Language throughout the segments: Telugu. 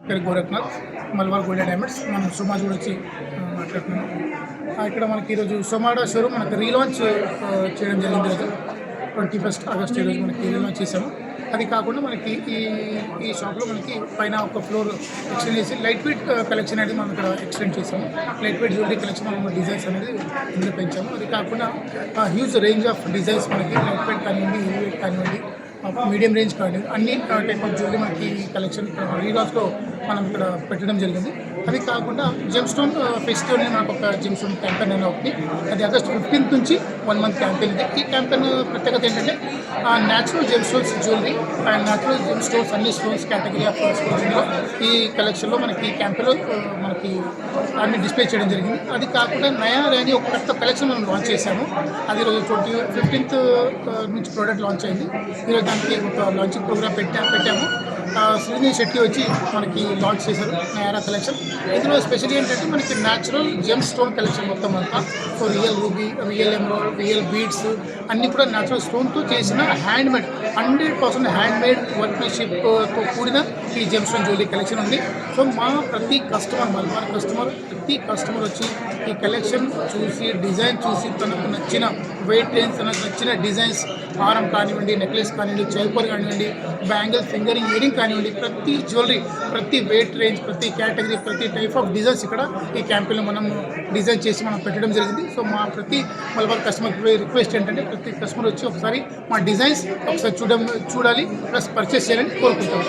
పేరు గోరఖ్నాథ్, మల్బార్ గోల్డెన్ డైమండ్స్. మనం సుమా చూడొచ్చి మాట్లాడుతున్నాము. ఇక్కడ మనకి ఈరోజు సోమాడా షోరూమ్ మనకి రీలాంచ్ చేయడం జరిగింది. ఈరోజు 21 ఆగస్ట్ ఈరోజు మనకి రీలాంచ్ చేసాము. అది కాకుండా మనకి ఈ షాప్లో మనకి పైన ఒక ఫ్లోర్ ఎక్స్టెండ్ చేసి లైట్ వెయిట్ కలెక్షన్ అనేది మనం ఇక్కడ ఎక్స్టెండ్ చేసాము. లైట్ వెయిట్ జ్యువెలరీ కలెక్షన్ మనం డిజైన్స్ అనేది ఇందులో పెంచాము. అది కాకుండా హ్యూజ్ రేంజ్ ఆఫ్ డిజైన్స్ మనకి లైట్ వెయిట్ కానివ్వండి, హెవీ వెయిట్ కానివ్వండి, మీడియం రేంజ్ కానీ అన్ని టైప్ ఆఫ్ జ్యువెలరీ మనకి కలెక్షన్ రీలాంచ్లో మనం ఇక్కడ పెట్టడం జరిగింది. అది కాకుండా జెమ్ స్టోన్ ఫెస్టివల్ అని మనకు ఒక జెమ్ స్టోన్ క్యాంపెయిన్ అనేది ఒకటి, అది ఆగస్ట్ 15th నుంచి 1 month క్యాంపెయిన్ ఇది. ఈ క్యాంపెయిన్ ప్రత్యేకత ఏంటంటే natural gem stones jewellery and natural gem stones అన్ని స్టోన్స్ కేటగిరీ ఆఫ్ స్టోన్స్లో ఈ కలెక్షన్లో మనకి ఈ క్యాంపెయిన్లో మనకి అన్ని డిస్ప్లే చేయడం జరిగింది. అది కాకుండా నయార్ అని ఒక కొత్త కలెక్షన్ మనం లాంచ్ చేశాము. అది ఈరోజు 15th నుంచి ప్రోడక్ట్ లాంచ్ అయింది. ఈరోజు దానికి ఒక లాంచింగ్ ప్రోగ్రామ్ పెట్టాము. శ్రీని శెట్టి వచ్చి మనకి లాంచ్ చేశారు నయారా కలెక్షన్. ఇందులో స్పెషల్ ఏంటంటే మనకి న్యాచురల్ జెమ్ స్టోన్ కలెక్షన్ మొత్తం అంతా. So real ruby, real emerald, real beads అన్నీ కూడా న్యాచురల్ స్టోన్తో చేసిన హ్యాండ్మేడ్ 100% హ్యాండ్మేడ్ వర్క్మెన్షిప్తో కూడిన ఈ జెమ్ స్టోన్ జ్యువెలరీ కలెక్షన్ ఉంది. సో మా ప్రతి కస్టమర్, మల్బార్ కస్టమర్, ప్రతి కస్టమర్ వచ్చి ఈ కలెక్షన్ చూసి డిజైన్ చూసి తనకు నచ్చిన వెయిట్ రేంజ్, తనకు నచ్చిన డిజైన్స్, హారం కానివ్వండి, నెక్లెస్ కానివ్వండి, చైపర్ కానివ్వండి, బ్యాంగిల్, ఫింగరింగ్, ఇయరింగ్ కానివ్వండి, ప్రతి జ్యువెలరీ, ప్రతి వెయిట్ రేంజ్, ప్రతి కేటగిరీ, ప్రతి టైప్ ఆఫ్ డిజైన్స్ ఇక్కడ ఈ క్యాంపెయిన్లో మనం డిజైన్ చేసి మనం పెట్టడం జరిగింది. సో మా ప్రతి మల్బార్ కస్టమర్ రిక్వెస్ట్ ఏంటంటే ప్రతి కస్టమర్ వచ్చి ఒకసారి మా డిజైన్స్ ఒకసారి చూడాలి, ప్లస్ పర్చేస్ చేయాలని కోరుకుంటాం.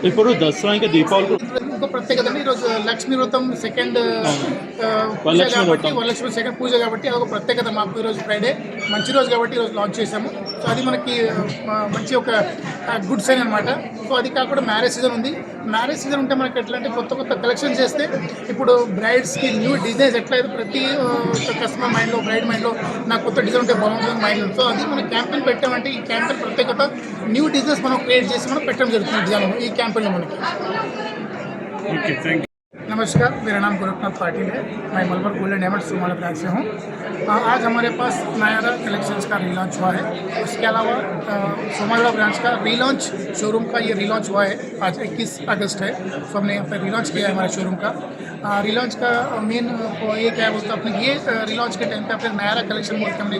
ఇప్పుడు దసరా ఇంకా దీపావళి ఇంకో ప్రత్యేకత అండి. ఈరోజు లక్ష్మీ వ్రతం సెకండ్ పూజ కాబట్టి, వరలక్ష్మి సెకండ్ పూజ కాబట్టి అదొక ప్రత్యేకత మాకు. ఈరోజు ఫ్రైడే మంచి రోజు కాబట్టి ఈరోజు లాంచ్ చేసాము. సో అది మనకి మంచి ఒక గుడ్ సైన్ అనమాట. సో అది కాకుండా మ్యారేజ్ సీజన్ ఉంది. మ్యారేజ్ సీజన్ ఉంటే మనకి ఎట్లా అంటే కొత్త కలెక్షన్ చేస్తే ఇప్పుడు బ్రైడ్స్కి న్యూ డిజైన్స్ ఎట్లయితే ప్రతి కస్టమర్ మైండ్లో, బ్రైడ్ మైండ్లో నాకు కొత్త డిజైన్ ఉంటే బాగుంటుంది మైండ్లో. సో అది మనం క్యాంపెయిన్ పెట్టామంటే ఈ క్యాంపెయిన్ ప్రత్యేకత న్యూ డిజైన్స్ మనం క్రియేట్ చేసి మనం పెట్టడం జరుగుతుంది డిజైన్ ఈ క్యాంపెయిన్లో మనకి. नमस्कार, मेरा नाम गोरखनाथ पाटिल है. मैं मलबार गोल्डन डायमंड्स सोमाड़ा ब्रांच से हूँ. आज हमारे पास नयारा कलेक्शंस का रीलॉन्च हुआ है. इसके अलावा सोमाड़ा ब्रांच का रीलॉन्च शोरूम का ये रीलॉन्च हुआ है. आज 21 अगस्त है. तो हमने यहाँ पर रीलॉन्च किया है हमारे शोरूम का. रीलॉन्च का मेन ये क्या है बोलते अपने ये रीलॉन्च के टाइम पे अपने नयारा कलेक्शन बोल के हमने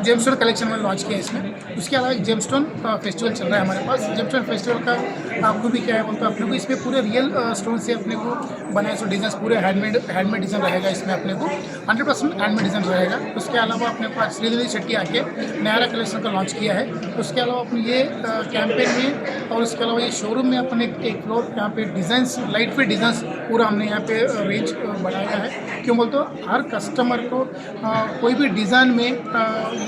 जेम स्टोन कलेक्शन में लॉन्च किया है इसमें. उसके अलावा एक जेम स्टोन फेस्टिवल चल रहा है हमारे पास. जेम स्टोन फेस्टिवल का आपको भी क्या है बोलते अपने को इसमें पूरे रियल स्टोन से अपने को बनाए सो डिज़ाइन पूरे हैंडमेड डिज़ाइन रहेगा इसमें. अपने को 100% हैंडमेड डिज़ाइन रहेगा. उसके अलावा अपने पास श्रीदेवी शेट्टी आके नयारा कलेक्शन का लॉन्च किया है. उसके अलावा अपने ये कैंपेन में और उसके अलावा ये शोरूम में अपने एक फ्लोर यहाँ पे डिज़ाइंस, लाइट वेट डिज़ाइंस पूरा हमने यहाँ पे रेंज बनाया है. क्यों बोलते हो हर कस्टमर को कोई भी डिज़ाइन में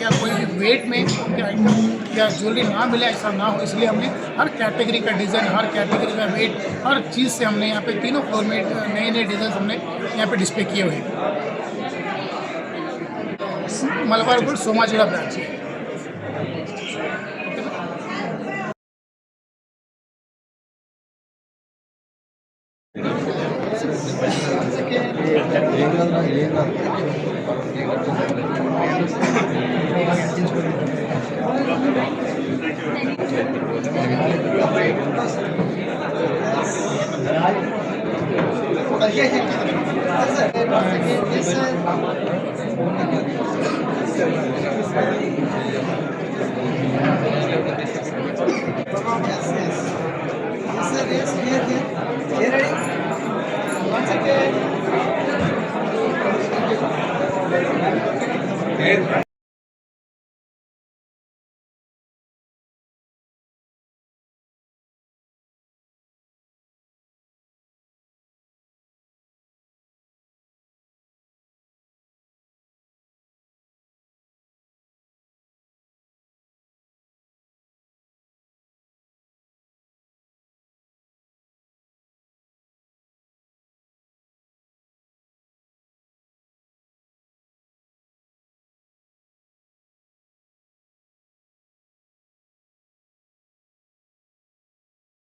या कोई भी वेट में उनके आइटम या ज्वेलरी ना मिले ऐसा ना हो, इसलिए हमने हर कैटेगरी का डिज़ाइन, हर कैटेगरी का वेट, हर चीज़ से हमने यहाँ पे तीनों फ्लोर में नए डिज़ाइन हमने यहाँ पे डिस्प्ले किए हुए हैं. मलबार गोल्ड सोमाजिड़ा ब्रांच है.